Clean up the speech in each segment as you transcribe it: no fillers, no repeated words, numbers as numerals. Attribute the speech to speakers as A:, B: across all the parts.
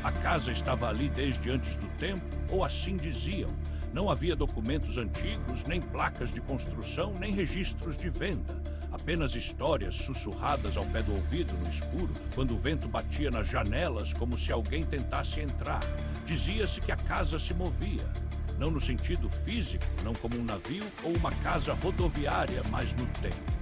A: A casa estava ali desde antes do tempo, ou assim diziam. Não havia documentos antigos, nem placas de construção, nem registros de venda. Apenas histórias sussurradas ao pé do ouvido no escuro, quando o vento batia nas janelas como se alguém tentasse entrar. Dizia-se que a casa se movia. Não no sentido físico, não como um navio ou uma casa rodoviária, mas no tempo.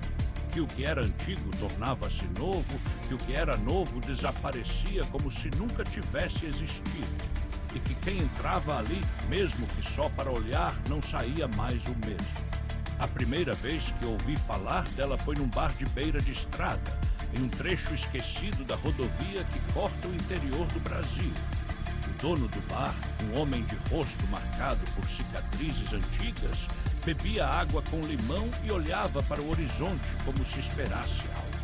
A: Que o que era antigo tornava-se novo, que o que era novo desaparecia como se nunca tivesse existido. E que quem entrava ali, mesmo que só para olhar, não saía mais o mesmo. A primeira vez que ouvi falar dela foi num bar de beira de estrada, em um trecho esquecido da rodovia que corta o interior do Brasil. O dono do bar, um homem de rosto marcado por cicatrizes antigas, bebia água com limão e olhava para o horizonte como se esperasse algo.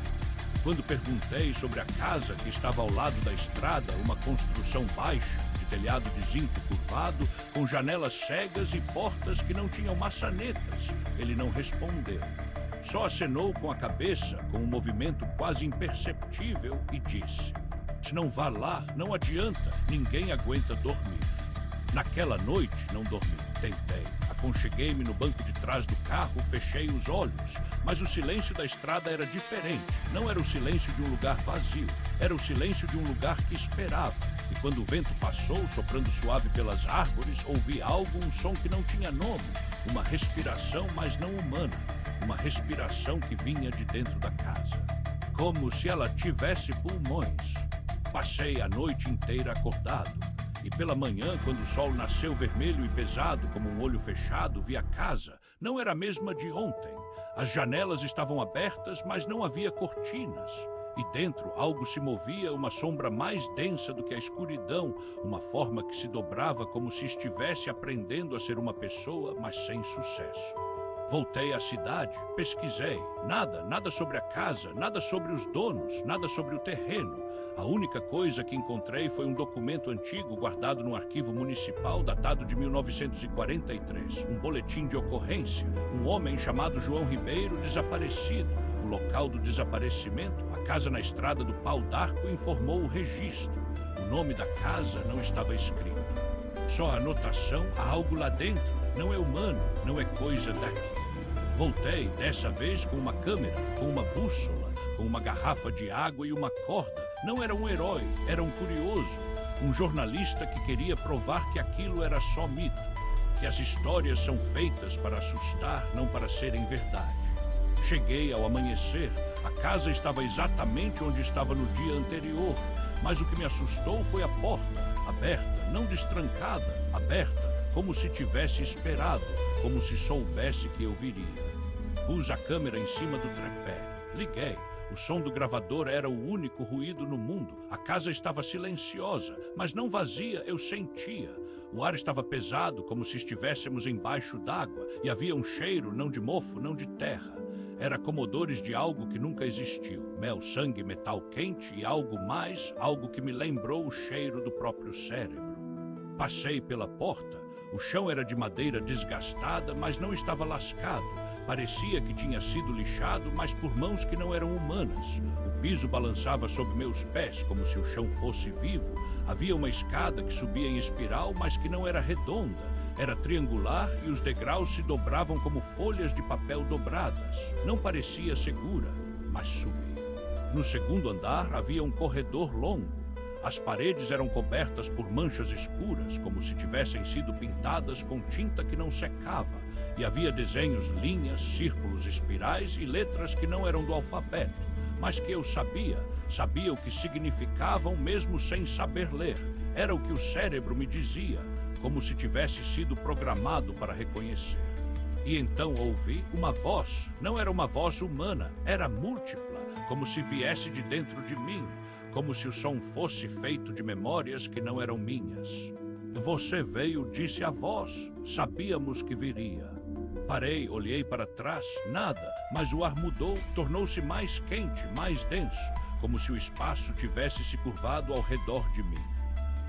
A: Quando perguntei sobre a casa que estava ao lado da estrada, uma construção baixa, de telhado de zinco curvado, com janelas cegas e portas que não tinham maçanetas, ele não respondeu. Só acenou com a cabeça, com um movimento quase imperceptível, e disse: "Se não vá lá, não adianta, ninguém aguenta dormir." Naquela noite não dormi, tentei. Aconcheguei-me no banco de trás do carro, fechei os olhos, mas o silêncio da estrada era diferente. Não era o silêncio de um lugar vazio, era o silêncio de um lugar que esperava. E quando o vento passou, soprando suave pelas árvores, ouvi algo, um som que não tinha nome, uma respiração, mas não humana, uma respiração que vinha de dentro da casa, como se ela tivesse pulmões. Passei a noite inteira acordado. E pela manhã, quando o sol nasceu vermelho e pesado como um olho fechado, vi a casa. Não era a mesma de ontem. As janelas estavam abertas, mas não havia cortinas. E dentro algo se movia, uma sombra mais densa do que a escuridão, uma forma que se dobrava como se estivesse aprendendo a ser uma pessoa, mas sem sucesso. Voltei à cidade, pesquisei. Nada sobre a casa, nada sobre os donos, nada sobre o terreno. A única coisa que encontrei foi um documento antigo guardado no arquivo municipal datado de 1943. Um boletim de ocorrência. Um homem chamado João Ribeiro desaparecido. O local do desaparecimento, a casa na estrada do Pau d'Arco, informou o registro. O nome da casa não estava escrito. Só a anotação: há algo lá dentro. Não é humano, não é coisa daqui. Voltei, dessa vez com uma câmera, com uma bússola, com uma garrafa de água e uma corda. Não era um herói, era um curioso, um jornalista que queria provar que aquilo era só mito, que as histórias são feitas para assustar, não para serem verdade. Cheguei ao amanhecer, a casa estava exatamente onde estava no dia anterior, mas o que me assustou foi a porta, aberta, não destrancada, aberta, como se tivesse esperado, como se soubesse que eu viria. Pus a câmera em cima do trepé, liguei. O som do gravador era o único ruído no mundo. A casa estava silenciosa, mas não vazia, eu sentia. O ar estava pesado, como se estivéssemos embaixo d'água, e havia um cheiro, não de mofo, não de terra. Era como odores de algo que nunca existiu. Mel, sangue, metal quente e algo mais, algo que me lembrou o cheiro do próprio cérebro. Passei pela porta. O chão era de madeira desgastada, mas não estava lascado. Parecia que tinha sido lixado, mas por mãos que não eram humanas. O piso balançava sob meus pés, como se o chão fosse vivo. Havia uma escada que subia em espiral, mas que não era redonda. Era triangular e os degraus se dobravam como folhas de papel dobradas. Não parecia segura, mas subi. No segundo andar havia um corredor longo. As paredes eram cobertas por manchas escuras, como se tivessem sido pintadas com tinta que não secava, e havia desenhos, linhas, círculos, espirais e letras que não eram do alfabeto, mas que eu sabia o que significavam mesmo sem saber ler. Era o que o cérebro me dizia, como se tivesse sido programado para reconhecer. E então ouvi uma voz. Não era uma voz humana, era múltipla, como se viesse de dentro de mim, como se o som fosse feito de memórias que não eram minhas. Você veio, disse a voz. Sabíamos que viria. Parei, olhei para trás, nada, mas o ar mudou, tornou-se mais quente, mais denso, como se o espaço tivesse se curvado ao redor de mim.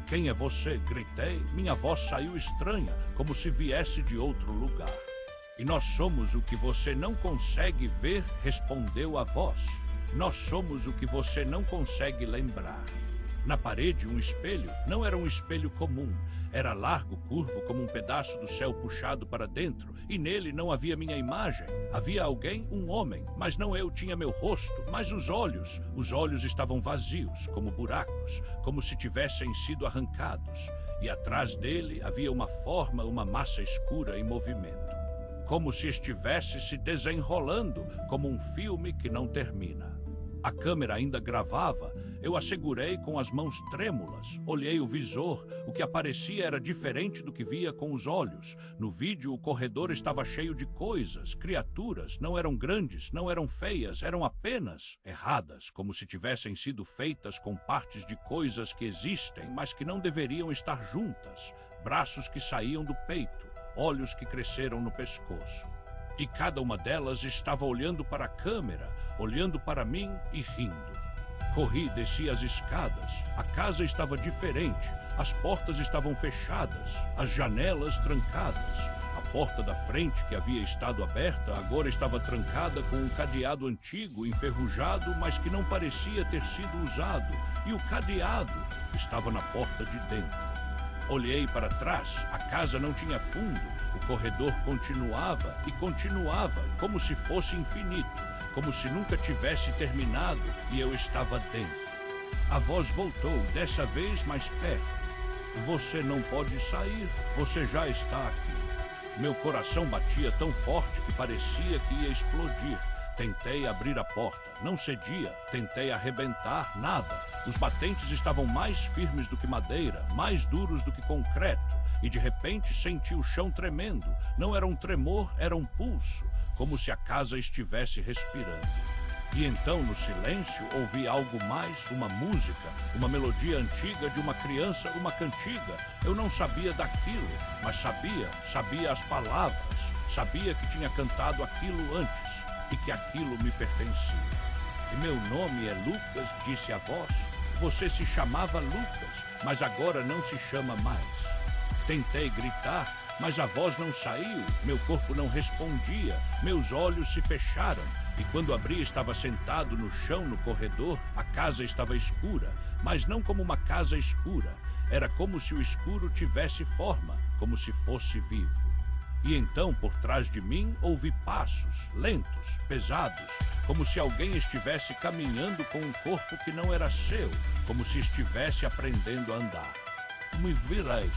A: Quem é você? Gritei. Minha voz saiu estranha, como se viesse de outro lugar. E nós somos o que você não consegue ver, respondeu a voz. Nós somos o que você não consegue lembrar. Na parede, um espelho. Não era um espelho comum. Era largo, curvo, como um pedaço do céu puxado para dentro, e nele não havia minha imagem. Havia alguém, um homem, mas não eu tinha meu rosto, mas os olhos. Os olhos estavam vazios, como buracos, como se tivessem sido arrancados. E atrás dele havia uma forma, uma massa escura em movimento, como se estivesse se desenrolando, como um filme que não termina. A câmera ainda gravava. Eu a segurei com as mãos trêmulas. Olhei o visor. O que aparecia era diferente do que via com os olhos. No vídeo, o corredor estava cheio de coisas, criaturas. Não eram grandes, não eram feias, eram apenas erradas, como se tivessem sido feitas com partes de coisas que existem, mas que não deveriam estar juntas. Braços que saíam do peito, olhos que cresceram no pescoço. E cada uma delas estava olhando para a câmera, olhando para mim e rindo. Corri, desci as escadas. A casa estava diferente. As portas estavam fechadas, as janelas trancadas. A porta da frente, que havia estado aberta, agora estava trancada com um cadeado antigo, enferrujado, mas que não parecia ter sido usado. E o cadeado estava na porta de dentro. Olhei para trás. A casa não tinha fundo. O corredor continuava e continuava, como se fosse infinito, como se nunca tivesse terminado, e eu estava dentro. A voz voltou, dessa vez mais perto. Você não pode sair, você já está aqui. Meu coração batia tão forte que parecia que ia explodir. Tentei abrir a porta, não cedia, tentei arrebentar, nada. Os batentes estavam mais firmes do que madeira, mais duros do que concreto, e de repente senti o chão tremendo. Não era um tremor, era um pulso, como se a casa estivesse respirando. E então, no silêncio, ouvi algo mais, uma música, uma melodia antiga de uma criança, uma cantiga. Eu não sabia daquilo, mas sabia as palavras, sabia que tinha cantado aquilo antes e que aquilo me pertencia. E meu nome é Lucas, disse a voz. Você se chamava Lucas, mas agora não se chama mais. Tentei gritar, mas a voz não saiu, meu corpo não respondia, meus olhos se fecharam. E quando abri, estava sentado no chão no corredor. A casa estava escura, mas não como uma casa escura. Era como se o escuro tivesse forma, como se fosse vivo. E então, por trás de mim, ouvi passos, lentos, pesados, como se alguém estivesse caminhando com um corpo que não era seu, como se estivesse aprendendo a andar. Me virei.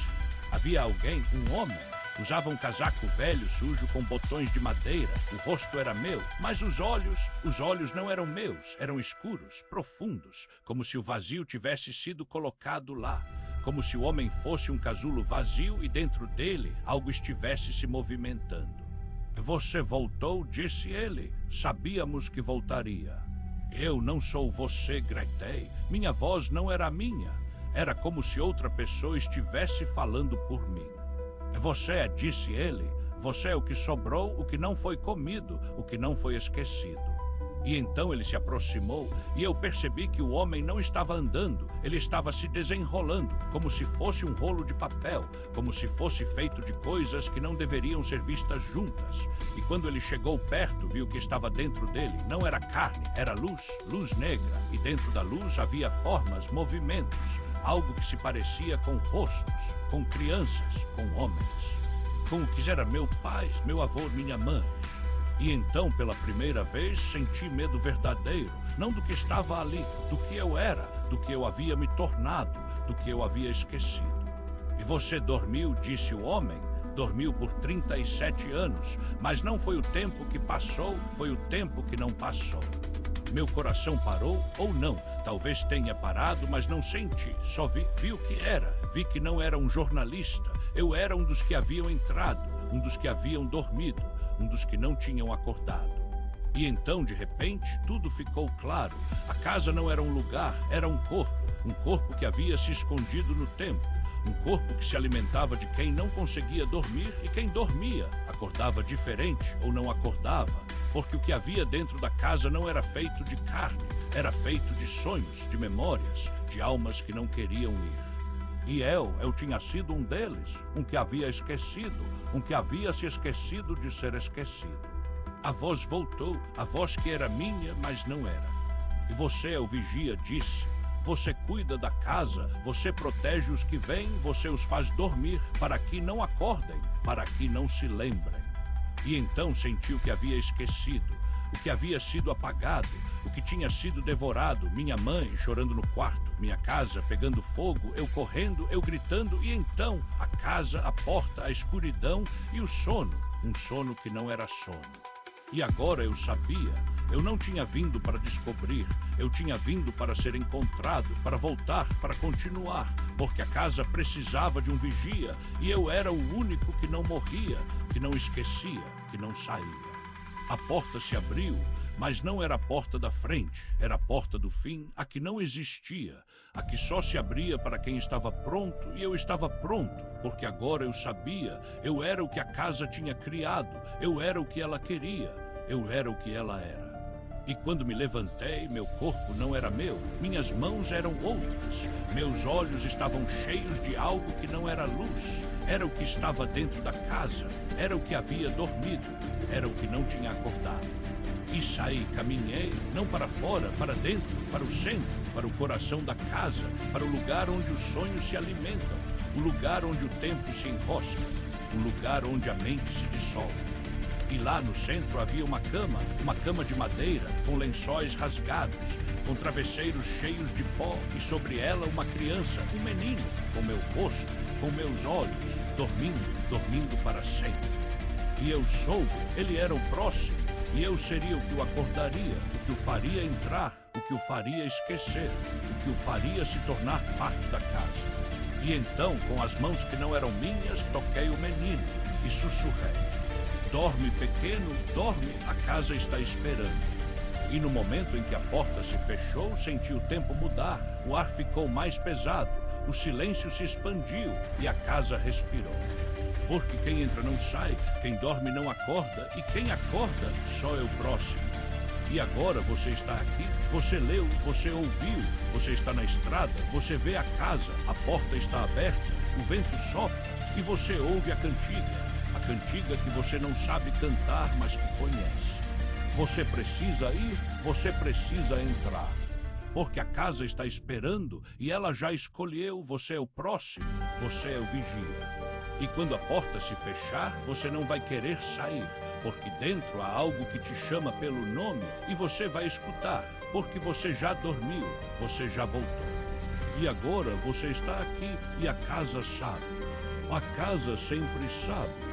A: Havia alguém, um homem. Usava um casaco velho, sujo, com botões de madeira. O rosto era meu, mas os olhos não eram meus, eram escuros, profundos, como se o vazio tivesse sido colocado lá. Como se o homem fosse um casulo vazio e dentro dele algo estivesse se movimentando. Você voltou, disse ele. Sabíamos que voltaria. Eu não sou você, gritei. Minha voz não era a minha. Era como se outra pessoa estivesse falando por mim. Você, disse ele. Você é o que sobrou, o que não foi comido, o que não foi esquecido. E então ele se aproximou e eu percebi que o homem não estava andando, ele estava se desenrolando, como se fosse um rolo de papel, como se fosse feito de coisas que não deveriam ser vistas juntas. E quando ele chegou perto, viu que estava dentro dele. Não era carne, era luz, luz negra, e dentro da luz havia formas, movimentos, algo que se parecia com rostos, com crianças, com homens, com o que era meu pai, meu avô, minha mãe. E então, pela primeira vez, senti medo verdadeiro, não do que estava ali, do que eu era, do que eu havia me tornado, do que eu havia esquecido. E você dormiu, disse o homem, dormiu por 37 anos, mas não foi o tempo que passou, foi o tempo que não passou. Meu coração parou, ou não, talvez tenha parado, mas não senti, só vi o que era, vi que não era um jornalista, eu era um dos que haviam entrado, um dos que haviam dormido, um dos que não tinham acordado. E então, de repente, tudo ficou claro. A casa não era um lugar, era um corpo que havia se escondido no tempo, um corpo que se alimentava de quem não conseguia dormir e quem dormia, acordava diferente ou não acordava, porque o que havia dentro da casa não era feito de carne, era feito de sonhos, de memórias, de almas que não queriam ir. E eu tinha sido um deles, um que havia esquecido, um que havia se esquecido de ser esquecido. A voz voltou, a voz que era minha, mas não era. E você, o vigia, disse, você cuida da casa, você protege os que vêm, você os faz dormir, para que não acordem, para que não se lembrem. E então sentiu que havia esquecido, o que havia sido apagado, o que tinha sido devorado, minha mãe chorando no quarto, minha casa pegando fogo, eu correndo, eu gritando, e então a casa, a porta, a escuridão e o sono, um sono que não era sono. E agora eu sabia, eu não tinha vindo para descobrir, eu tinha vindo para ser encontrado, para voltar, para continuar, porque a casa precisava de um vigia, e eu era o único que não morria, que não esquecia, que não saía. A porta se abriu, mas não era a porta da frente, era a porta do fim, a que não existia, a que só se abria para quem estava pronto, e eu estava pronto, porque agora eu sabia, eu era o que a casa tinha criado, eu era o que ela queria, eu era o que ela era. E quando me levantei, meu corpo não era meu, minhas mãos eram outras, meus olhos estavam cheios de algo que não era luz, era o que estava dentro da casa, era o que havia dormido, era o que não tinha acordado. E saí, caminhei, não para fora, para dentro, para o centro, para o coração da casa, para o lugar onde os sonhos se alimentam, o lugar onde o tempo se encosta, o lugar onde a mente se dissolve. E lá no centro havia uma cama de madeira, com lençóis rasgados, com travesseiros cheios de pó, e sobre ela uma criança, um menino, com meu rosto, com meus olhos, dormindo para sempre. E eu soube, ele era o próximo, e eu seria o que o acordaria, o que o faria entrar, o que o faria esquecer, o que o faria se tornar parte da casa. E então, com as mãos que não eram minhas, toquei o menino e sussurrei: dorme, pequeno, dorme, a casa está esperando. E no momento em que a porta se fechou, senti o tempo mudar, o ar ficou mais pesado, o silêncio se expandiu e a casa respirou. Porque quem entra não sai, quem dorme não acorda, e quem acorda só é o próximo. E agora você está aqui, você leu, você ouviu, você está na estrada, você vê a casa, a porta está aberta, o vento sopra e você ouve a cantiga que você não sabe cantar, mas que conhece. Você precisa ir, você precisa entrar, porque a casa está esperando e ela já escolheu, você é o próximo, você é o vigia. E quando a porta se fechar, você não vai querer sair, porque dentro há algo que te chama pelo nome e você vai escutar, porque você já dormiu, você já voltou. E agora você está aqui e a casa sabe. A casa sempre sabe.